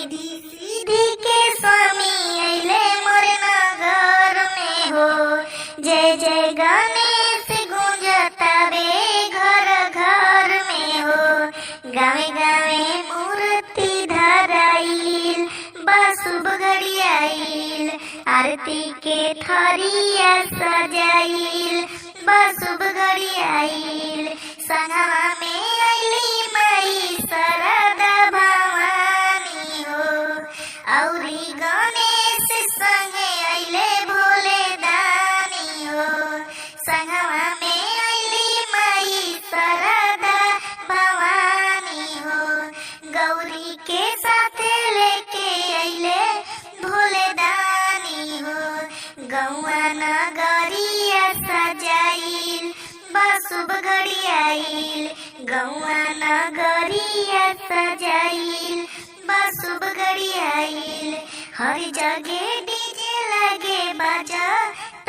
रिधी सीधी के स्वामी अइले मोर नगर में हो। जय जय गणेश गूंजतावे घर घर में हो। गावे गावे मूर्ति धराइल बा शुभ घड़ी आइल। आरती के थरिया सजाइल बा शुभ घड़ी आइल। संगवा में अइली माई शारदा भवानी हो। औरी गणेश संगे अइले भोले दानी हो। संगवा में अइली माई शारदा भवानी हो। गौरी के साथे लेके अइले भोले दानी हो। गौआ नगरिया सजाइल बा शुभ घड़ी आइल। गौआ नगरिया सजाइल बा शुभ घड़ी आइल। हर जगह डीजे लगे बाजा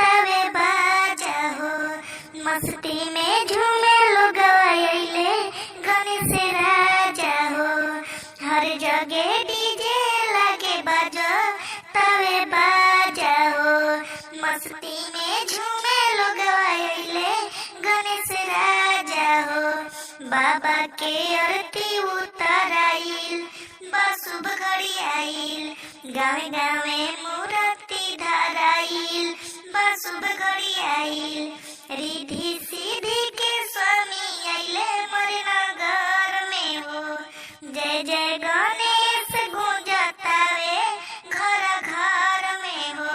तवे बाजा हो। मस्ती में झूमे लोग अइले गणेश राजा हो। हर जगह डीजे लगे बाजा तवे बाजा हो। मस्ती में झूमे लोग अइले गणेश राजा हो। बाबा के आरती उताराइल बा शुभ घड़ी आइल। गावे गावे मूर्ति धराइल बा शुभ घड़ी आइल। रिधी सीधी के स्वामी अइले मोर नगर में हो। जय जय गणेश गूंजतावे घर घर में हो।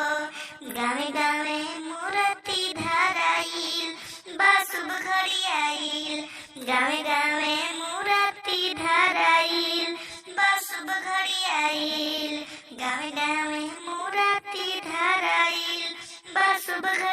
गावे गावे मूर्ति धराइल बा शुभ घड़ी आइल। गावे गावे मूर्ति धराइल बा शुभ घड़ी आइल। गावे गावे मूर्ति धराइल बा शुभ घड़ी